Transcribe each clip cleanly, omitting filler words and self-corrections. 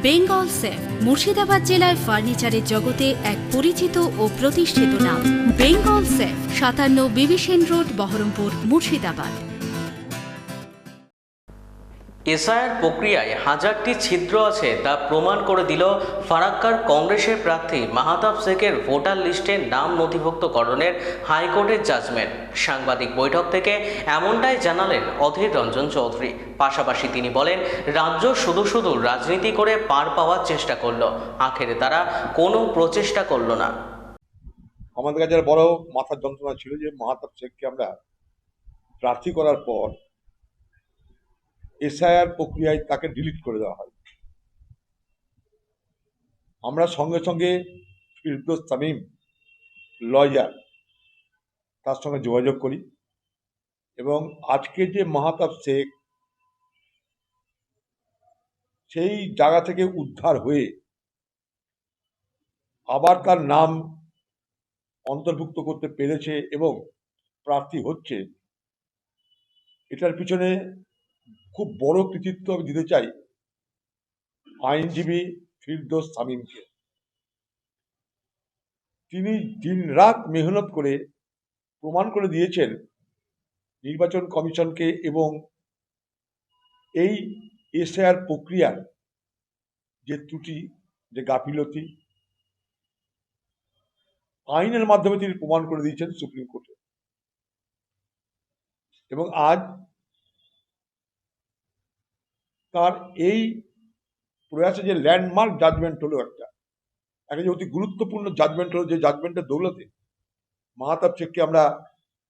Bengal safe Murshidabad জেলায় ফার্নিচারের জগতে এক পরিচিত ও প্রতিষ্ঠিত নাম। Bengal safe ৫৭ বিবিসেন road, Baharampur, Murshidabad. SIR প্রক্রিয়ায় হাজারটি ছিদ্র আছে তা প্রমাণ করে দিল ফারাক্কার কংগ্রেসের প্রার্থী মাহতাব শেখের ভোটার লিস্টে নাম নথিভুক্তকরণের হাইকোর্টের জাজমেন্ট। সাংবাদিক বৈঠক থেকে এমনটাই জানালেন অধীর রঞ্জন চৌধুরী। পাশাপাশি তিনি বলেন, রাজ্য শুধু শুধু রাজনীতি করে পার পাওয়ার চেষ্টা করলো, আখেরে তারা কোনো প্রচেষ্টা করলো না। আমাদের কাছে বড় মাথার যন্ত্রণা ছিল যে মাহতাব শেখকে আমরা প্রার্থী করার পর এসআইআর প্রক্রিয়ায় তাকে ডিলিট করে দেওয়া হয়। আমরা সঙ্গে সঙ্গে ফিরদৌস তামিম লয়ার তার সঙ্গে যোগাযোগ করি এবং আজকে যে মাহতাব শেখ সেই জায়গা থেকে উদ্ধার হয়ে আবার তার নাম অন্তর্ভুক্ত করতে পেরেছে এবং প্রার্থী হচ্ছে, এটার পিছনে খুব বড় কৃতিত্ব আমি দিতে চাই আইনজীবী ফিরদৌস তামিমকে। তিনি দিন রাত মেহনত করে প্রমাণ করে দিয়েছেন নির্বাচন কমিশনকে এবং এই এসআইআর প্রক্রিয়ার যে ত্রুটি, যে গাফিলতি, আইনের মাধ্যমে তিনি প্রমাণ করে দিয়েছেন সুপ্রিম কোর্টে। এবং আজ তার এই প্রয়াসে যে ল্যান্ডমার্ক জাজমেন্ট হলো, একটা যে অতি গুরুত্বপূর্ণ জাজমেন্ট হলো, যে জাজমেন্টের দৌলতে মাহতাব শেখকে আমরা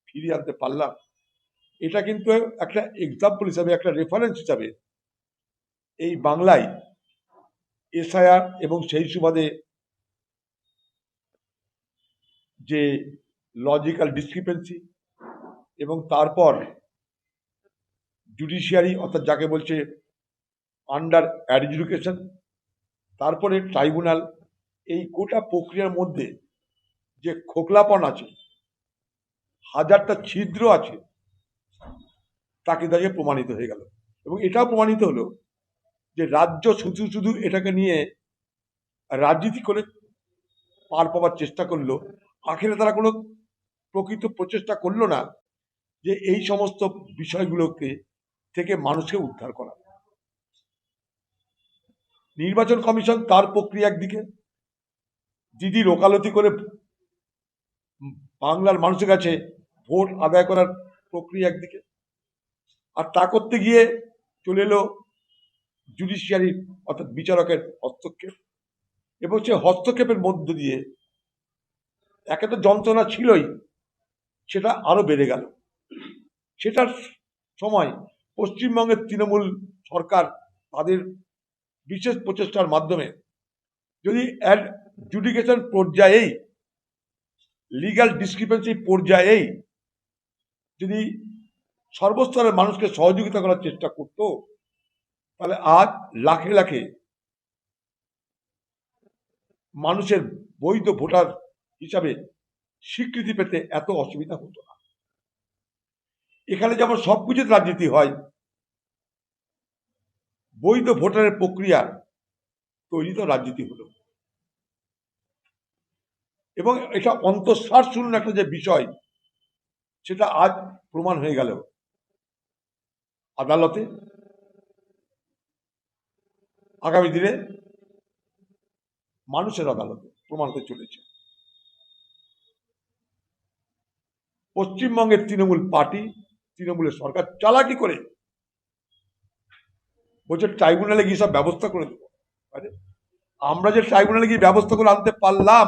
ফিরিয়ে আনতে পারলাম, এটা কিন্তু একটা এক্সাম্পল হিসাবে, একটা রেফারেন্স হিসাবে এই বাংলায় এসআইআর এবং সেই সুবাদে যে লজিক্যাল ডিসক্রিপেন্সি এবং তারপর জুডিশিয়ারি অর্থাৎ যাকে বলছে আন্ডার অ্যাডজুডিকেশন, তারপরে ট্রাইব্যুনাল, এই গোটা প্রক্রিয়ার মধ্যে যে খোকলাপন আছে, হাজারটা ছিদ্র আছে, তাকে দাঁড়িয়ে প্রমাণিত হয়ে গেল। এবং এটাও প্রমাণিত হলো যে রাজ্য শুধু শুধু এটাকে নিয়ে রাজনীতি করে পার পাওয়ার চেষ্টা করলো, আখেরে তারা কোনো প্রকৃত প্রচেষ্টা করলো না যে এই সমস্ত বিষয়গুলোকে থেকে মানুষকে উদ্ধার করা। নির্বাচন কমিশন তার প্রক্রিয়া একদিকে, দিদির ওকালতি করে বাংলার মানুষের কাছে ভোট আদায় করার প্রক্রিয়া একদিকে, আর তা করতে গিয়ে চলে এলো জুডিশিয়ারি অর্থাৎ বিচারকের হস্তক্ষেপ। এবং সে হস্তক্ষেপের মধ্য দিয়ে একে তো যন্ত্রণা ছিলই, সেটা আরো বেড়ে গেল। সেটার সময় পশ্চিমবঙ্গের তৃণমূল সরকার তাদের বিশেষ প্রচেষ্টার মাধ্যমে যদি অ্যাডজুডিকেশন পর্যায়েই, লিগ্যাল ডিসক্রিপেন্সি পর্যায়েই যদি সর্বস্তরের মানুষকে সহযোগিতা করার চেষ্টা করত, তাহলে আজ লাখে লাখে মানুষের বৈধ ভোটার হিসাবে স্বীকৃতি পেতে এত অসুবিধা হতো না। এখানে যেমন সবকিছুতে রাজনীতি হয়, বৈধ ভোটারের প্রক্রিয়া তৈরিতেও রাজনীতি হলো। এবং এটা অন্তঃসার শূন্য একটা যে বিষয়, সেটা আজ প্রমাণ হয়ে গেল আদালতে। আগামী দিনে মানুষের আদালতে প্রমাণ হতে চলেছে। পশ্চিমবঙ্গের তৃণমূল পার্টি, তৃণমূলের সরকার চালাকি করে বলছে ট্রাইব্যুনালে গিয়ে সব ব্যবস্থা করে দেবো। আমরা যে ট্রাইব্যুনালে গিয়ে ব্যবস্থা করে আনতে পারলাম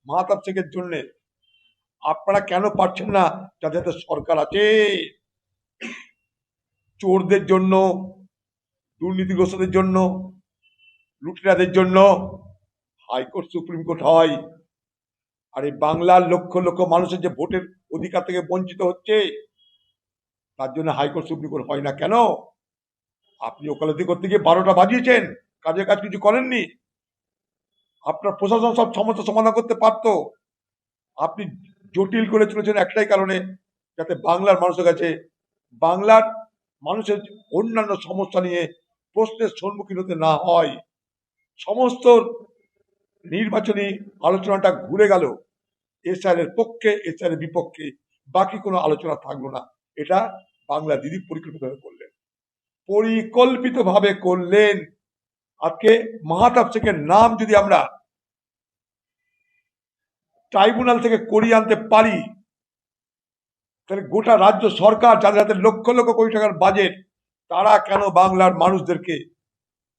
মাহতাব শেখের জন্য, আপনারা কেন পারছেন না? যাতে সরকার আছে, চোরদের জন্য, দুর্নীতিগ্রস্তদের জন্য, লুটেরাদের জন্য হাইকোর্ট সুপ্রিম কোর্ট হয়। আর এই বাংলার লক্ষ লক্ষ মানুষের যে ভোটের অধিকার থেকে বঞ্চিত হচ্ছে, তার জন্য হাইকোর্ট সুপ্রিম কোর্ট হয় না কেন? আপনি ওকালতি করতে গিয়ে 12টা বাজিয়েছেন, কাজের কাজ কিছু করেননি। আপনার প্রশাসন সব সমস্যা সমাধান করতে পারত, আপনি জটিল করে চলেছেন একটাই কারণে, যাতে বাংলার মানুষের কাছে, বাংলার মানুষের অন্যান্য সমস্যা নিয়ে প্রশ্নের সম্মুখীন হতে না হয়। সমস্ত নির্বাচনী আলোচনাটা ঘুরে গেল এসআইআর এর পক্ষে, এসআইআর এর বিপক্ষে, বাকি কোনো আলোচনা থাকলো না। এটা বাংলা দিদি পরিকল্পিতভাবে করলেন। আজকে মাহতাব শেখের নাম যদি আমরা ট্রাইব্যুনাল থেকে করিয়ে আনতে পারি, তাহলে গোটা রাজ্য সরকার, যাদের হাতে লক্ষ লক্ষ কোটি টাকার বাজেট, তারা কেন বাংলার মানুষদেরকে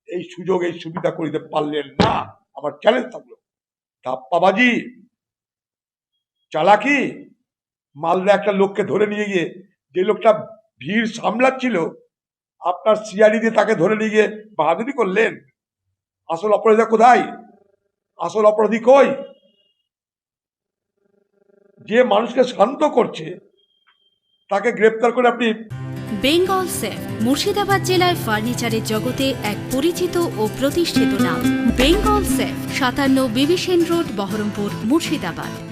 এই সুযোগ, এই সুবিধা করে দিতে পারলেন না? আমার চ্যালেঞ্জ থাকলো। ধাপ্পাবাজি, চালাকি, মালদা একটা লোককে ধরে নিয়ে গিয়ে, যে লোকটা ভিড় সামলাচ্ছিল, আপনার সিআইডি দিয়ে তাকে ধরে নিয়ে গিয়ে বাহাদুরি করলেন। আসল অপরাধীরা কোথায়? আসল অপরাধী কই? যে মানুষকে শান্ত করছে তাকে গ্রেপ্তার করে আপনি। বেঙ্গল সেফ মুর্শিদাবাদ জেলায় ফার্নিচারের জগতে এক পরিচিত ও প্রতিষ্ঠিত নাম। Bengal Safe 57 Bibhishan road, Baharampur, Murshidabad.